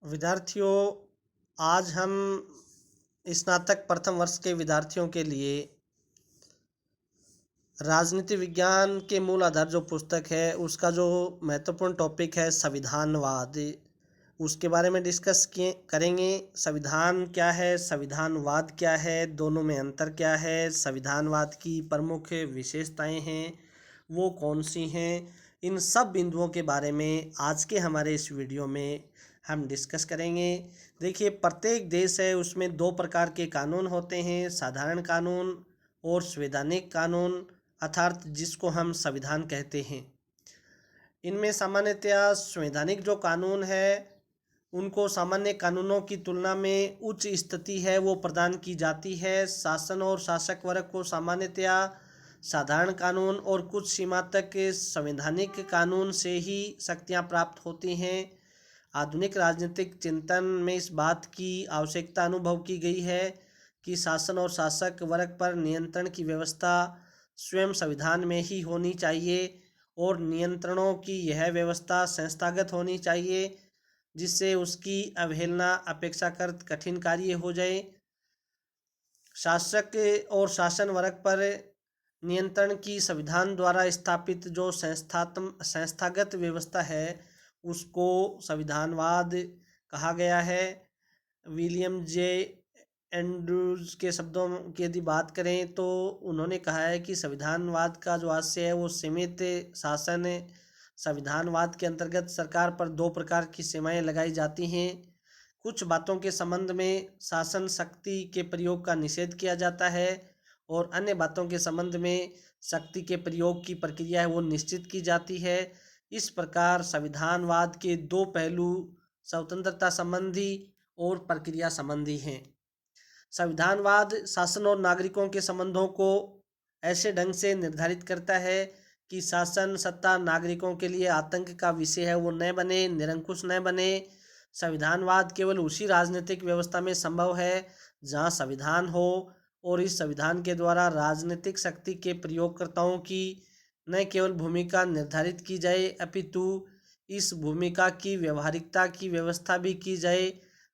विद्यार्थियों, आज हम स्नातक प्रथम वर्ष के विद्यार्थियों के लिए राजनीति विज्ञान के मूल आधार जो पुस्तक है उसका जो महत्वपूर्ण टॉपिक है संविधानवाद, उसके बारे में डिस्कस किए करेंगे। संविधान क्या है, संविधानवाद क्या है, दोनों में अंतर क्या है, संविधानवाद की प्रमुख विशेषताएं हैं वो कौन सी हैं, इन सब बिंदुओं के बारे में आज के हमारे इस वीडियो में हम डिस्कस करेंगे। देखिए, प्रत्येक देश है उसमें दो प्रकार के कानून होते हैं, साधारण कानून और संवैधानिक कानून, अर्थात जिसको हम संविधान कहते हैं। इनमें सामान्यतया संवैधानिक जो कानून है उनको सामान्य कानूनों की तुलना में उच्च स्थिति है वो प्रदान की जाती है। शासन और शासक वर्ग को सामान्यतया साधारण कानून और कुछ सीमा तक संवैधानिक कानून से ही शक्तियां प्राप्त होती हैं। आधुनिक राजनीतिक चिंतन में इस बात की आवश्यकता अनुभव की गई है कि शासन और शासक वर्ग पर नियंत्रण की व्यवस्था स्वयं संविधान में ही होनी चाहिए और नियंत्रणों की यह व्यवस्था संस्थागत होनी चाहिए जिससे उसकी अवहेलना अपेक्षाकृत कठिन कार्य हो जाए। शासक और शासन वर्ग पर नियंत्रण की संविधान द्वारा स्थापित जो संस्थागत व्यवस्था है उसको संविधानवाद कहा गया है। विलियम जे एंड्रूज के शब्दों की यदि बात करें तो उन्होंने कहा है कि संविधानवाद का जो आशय है वो सीमित शासन है। संविधानवाद के अंतर्गत सरकार पर दो प्रकार की सीमाएं लगाई जाती हैं। कुछ बातों के संबंध में शासन शक्ति के प्रयोग का निषेध किया जाता है और अन्य बातों के संबंध में शक्ति के प्रयोग की प्रक्रिया है वो निश्चित की जाती है। इस प्रकार संविधानवाद के दो पहलू स्वतंत्रता संबंधी और प्रक्रिया संबंधी हैं। संविधानवाद शासन और नागरिकों के संबंधों को ऐसे ढंग से निर्धारित करता है कि शासन सत्ता नागरिकों के लिए आतंक का विषय है वो न बने, निरंकुश न बने। संविधानवाद केवल उसी राजनीतिक व्यवस्था में संभव है जहाँ संविधान हो और इस संविधान के द्वारा राजनीतिक शक्ति के प्रयोगकर्ताओं की न केवल भूमिका निर्धारित की जाए अपितु इस भूमिका की व्यवहारिकता की व्यवस्था भी की जाए,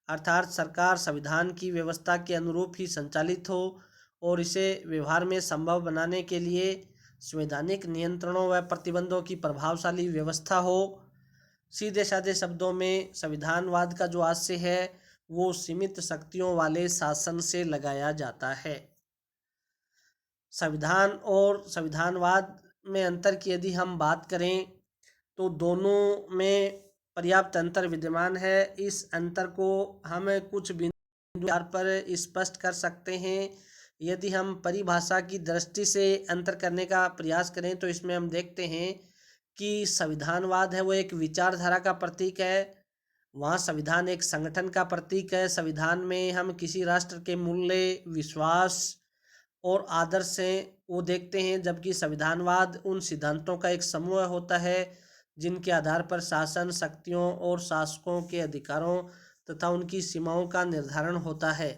अर्थात सरकार संविधान की व्यवस्था के अनुरूप ही संचालित हो और इसे व्यवहार में संभव बनाने के लिए संवैधानिक नियंत्रणों व प्रतिबंधों की प्रभावशाली व्यवस्था हो। सीधे साधे शब्दों में संविधानवाद का जो आशय है वो सीमित शक्तियों वाले शासन से लगाया जाता है। संविधान और संविधानवाद में अंतर की यदि हम बात करें तो दोनों में पर्याप्त अंतर विद्यमान है। इस अंतर को हम कुछ बिंदु पर स्पष्ट कर सकते हैं। यदि हम परिभाषा की दृष्टि से अंतर करने का प्रयास करें तो इसमें हम देखते हैं कि संविधानवाद है वो एक विचारधारा का प्रतीक है, वहाँ संविधान एक संगठन का प्रतीक है। संविधान में हम किसी राष्ट्र के मूल्य, विश्वास और आदर्श से वो देखते हैं, जबकि संविधानवाद उन सिद्धांतों का एक समूह होता है जिनके आधार पर शासन शक्तियों और शासकों के अधिकारों तथा उनकी सीमाओं का निर्धारण होता है।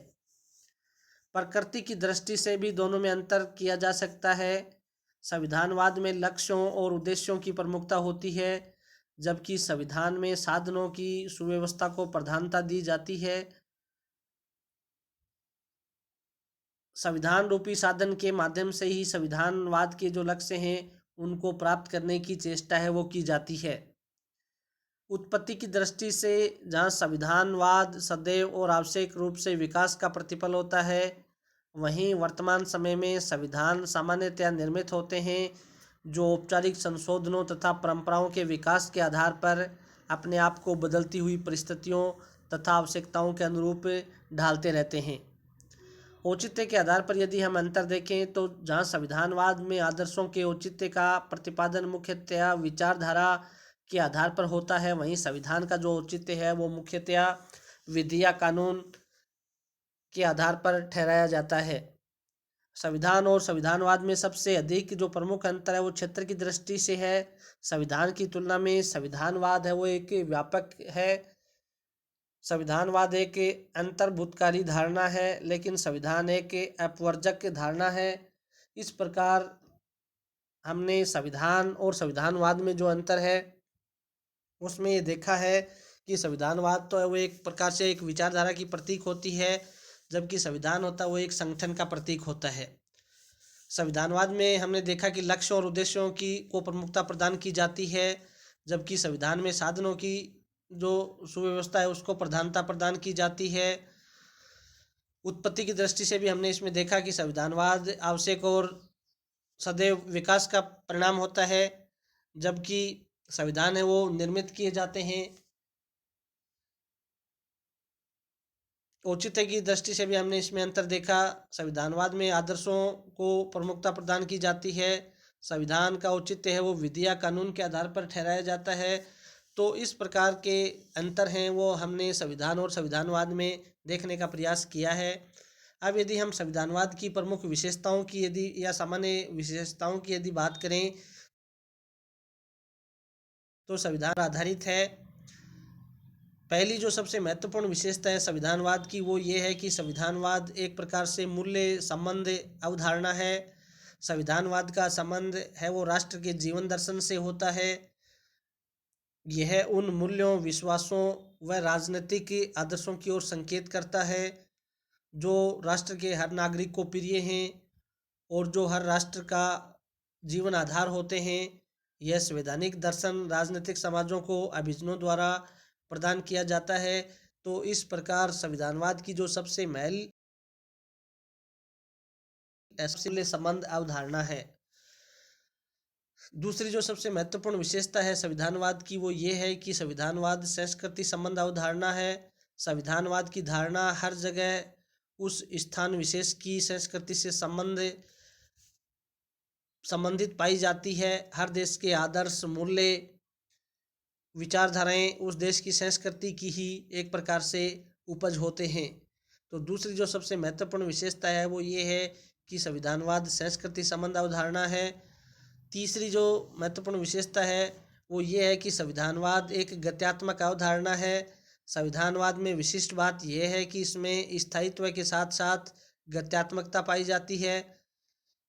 प्रकृति की दृष्टि से भी दोनों में अंतर किया जा सकता है। संविधानवाद में लक्ष्यों और उद्देश्यों की प्रमुखता होती है जबकि संविधान में साधनों की सुव्यवस्था को प्रधानता दी जाती है। संविधान रूपी साधन के माध्यम से ही संविधानवाद के जो लक्ष्य हैं उनको प्राप्त करने की चेष्टा है वो की जाती है। उत्पत्ति की दृष्टि से जहाँ संविधानवाद सदैव और आवश्यक रूप से विकास का प्रतिफल होता है, वहीं वर्तमान समय में संविधान सामान्यतया निर्मित होते हैं जो औपचारिक संशोधनों तथा परंपराओं के विकास के आधार पर अपने आप को बदलती हुई परिस्थितियों तथा आवश्यकताओं के अनुरूप ढालते रहते हैं। औचित्य के आधार पर यदि हम अंतर देखें तो जहाँ संविधानवाद में आदर्शों के औचित्य का प्रतिपादन मुख्यतया विचारधारा के आधार पर होता है, वहीं संविधान का जो औचित्य है वो मुख्यतया विधि या कानून के आधार पर ठहराया जाता है। संविधान और संविधानवाद में सबसे अधिक जो प्रमुख अंतर है वो क्षेत्र की दृष्टि से है। संविधान की तुलना में संविधानवाद है वो एक व्यापक है। संविधानवाद एक अंतर्भूतकारी धारणा है लेकिन संविधान एक अपवर्जक धारणा है। इस प्रकार हमने संविधान और संविधानवाद में जो अंतर है उसमें ये देखा है कि संविधानवाद तो है वो एक प्रकार से एक विचारधारा की प्रतीक होती है, जबकि संविधान होता है वो एक संगठन का प्रतीक होता है। संविधानवाद में हमने देखा कि लक्ष्य और उद्देश्यों की को प्रमुखता प्रदान की जाती है, जबकि संविधान में साधनों की जो सुव्यवस्था है उसको प्रधानता प्रदान की जाती है। उत्पत्ति की दृष्टि से भी हमने इसमें देखा कि संविधानवाद आवश्यक और सदैव विकास का परिणाम होता है, जबकि संविधान है वो निर्मित किए जाते हैं। औचित्य की दृष्टि से भी हमने इसमें अंतर देखा। संविधानवाद में आदर्शों को प्रमुखता प्रदान की जाती है। संविधान का औचित्य है वो विधि या कानून के आधार पर ठहराया जाता है। तो इस प्रकार के अंतर हैं वो हमने संविधान और संविधानवाद में देखने का प्रयास किया है। अब यदि हम संविधानवाद की प्रमुख विशेषताओं की यदि या सामान्य विशेषताओं की यदि बात करें तो संविधान आधारित है। पहली जो सबसे महत्वपूर्ण विशेषता है संविधानवाद की वो ये है कि संविधानवाद एक प्रकार से मूल्य संबंध अवधारणा है। संविधानवाद का संबंध है वो राष्ट्र के जीवन दर्शन से होता है। यह उन मूल्यों, विश्वासों व राजनीतिक आदर्शों की ओर संकेत करता है जो राष्ट्र के हर नागरिक को प्रिय हैं और जो हर राष्ट्र का जीवन आधार होते हैं। यह संवैधानिक दर्शन राजनीतिक समाजों को अभिजनों द्वारा प्रदान किया जाता है। तो इस प्रकार संविधानवाद की जो सबसे संबंध अवधारणा है। दूसरी जो सबसे महत्वपूर्ण विशेषता है संविधानवाद की वो ये है कि संविधानवाद संस्कृति संबंध अवधारणा है। संविधानवाद की धारणा हर जगह उस स्थान विशेष की संस्कृति से संबंधित पाई जाती है। हर देश के आदर्श, मूल्य, विचारधाराएं उस देश की संस्कृति की ही एक प्रकार से उपज होते हैं। तो दूसरी जो सबसे महत्वपूर्ण विशेषता है वो ये है कि संविधानवाद संस्कृति संबंध अवधारणा है। तीसरी जो महत्वपूर्ण विशेषता है वो ये है कि संविधानवाद एक गत्यात्मक अवधारणा है। संविधानवाद में विशिष्ट बात यह है कि इसमें स्थायित्व के साथ साथ गत्यात्मकता पाई जाती है।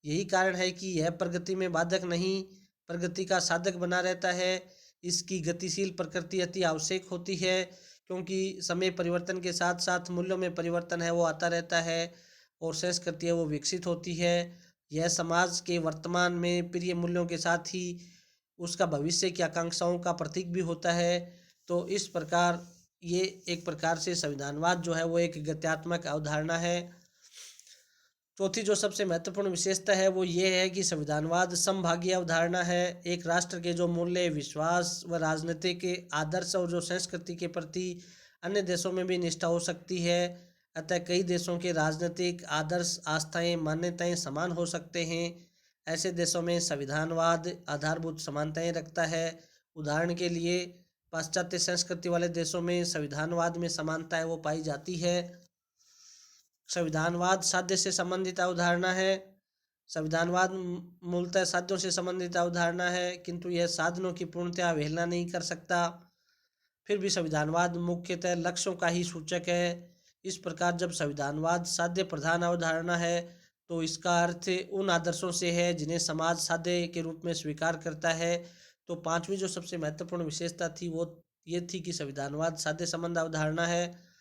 यही कारण है कि यह प्रगति में बाधक नहीं, प्रगति का साधक बना रहता है। इसकी गतिशील प्रकृति अति आवश्यक होती है, क्योंकि समय परिवर्तन के साथ साथ मूल्यों में परिवर्तन है वो आता रहता है और संस्कृति है वो विकसित होती है। यह समाज के वर्तमान में प्रिय मूल्यों के साथ ही उसका भविष्य की आकांक्षाओं का प्रतीक भी होता है। तो इस प्रकार ये एक प्रकार से संविधानवाद जो है वो एक गत्यात्मक अवधारणा है। चौथी जो सबसे महत्वपूर्ण विशेषता है वो ये है कि संविधानवाद समभागी अवधारणा है। एक राष्ट्र के जो मूल्य, विश्वास व राजनीतिक आदर्श और जो संस्कृति के प्रति अन्य देशों में भी निष्ठा हो सकती है। अतः कई देशों के राजनीतिक आदर्श, आस्थाएं, मान्यताएं समान हो सकते हैं। ऐसे देशों में संविधानवाद आधारभूत समानताएं रखता है। उदाहरण के लिए पाश्चात्य संस्कृति वाले देशों में संविधानवाद में समानताएं वो पाई जाती है। संविधानवाद साध्य से संबंधित अवधारणा है। संविधानवाद मूलतः साध्यों से संबंधित अवधारणा है, किंतु यह साधनों की पूर्णतया अवहेलना नहीं कर सकता। फिर भी संविधानवाद मुख्यतः लक्ष्यों का ही सूचक है। इस प्रकार जब संविधानवाद साध्य प्रधान अवधारणा है तो इसका अर्थ उन आदर्शों से है जिन्हें समाज साध्य के रूप में स्वीकार करता है। तो पांचवी जो सबसे महत्वपूर्ण विशेषता थी वो ये थी कि संविधानवाद साध्य संबंध अवधारणा है।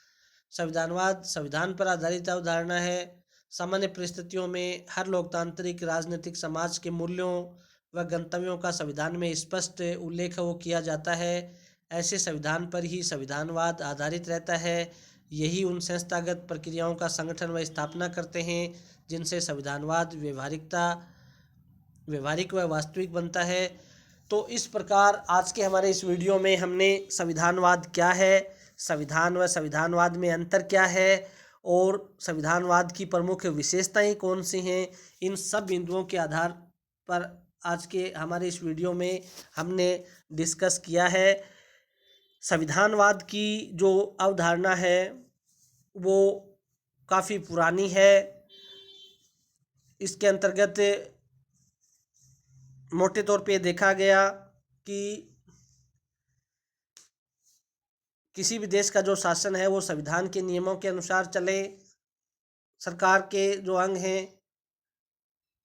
संविधानवाद संविधान पर आधारित अवधारणा है। सामान्य परिस्थितियों में हर लोकतांत्रिक राजनीतिक समाज के मूल्यों व गंतव्यों का संविधान में स्पष्ट उल्लेख वो किया जाता है। ऐसे संविधान पर ही संविधानवाद आधारित रहता है। यही उन संस्थागत प्रक्रियाओं का संगठन व स्थापना करते हैं जिनसे संविधानवाद व्यवहारिक व वास्तविक बनता है। तो इस प्रकार आज के हमारे इस वीडियो में हमने संविधानवाद क्या है, संविधान व संविधानवाद में अंतर क्या है और संविधानवाद की प्रमुख विशेषताएं कौन सी हैं, इन सब बिंदुओं के आधार पर आज के हमारे इस वीडियो में हमने डिस्कस किया है। संविधानवाद की जो अवधारणा है वो काफ़ी पुरानी है। इसके अंतर्गत मोटे तौर पे देखा गया कि किसी भी देश का जो शासन है वो संविधान के नियमों के अनुसार चले। सरकार के जो अंग हैं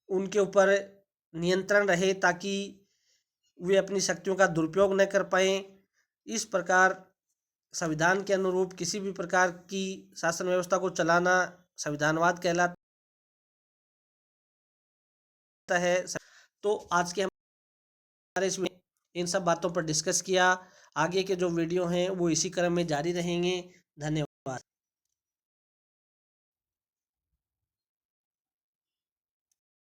उनके ऊपर नियंत्रण रहे ताकि वे अपनी शक्तियों का दुरुपयोग न कर पाएँ। इस प्रकार संविधान के अनुरूप किसी भी प्रकार की शासन व्यवस्था को चलाना संविधानवाद कहलाता है। तो आज के हमारे इसमें इन सब बातों पर डिस्कस किया। आगे के जो वीडियो हैं वो इसी क्रम में जारी रहेंगे। धन्यवाद।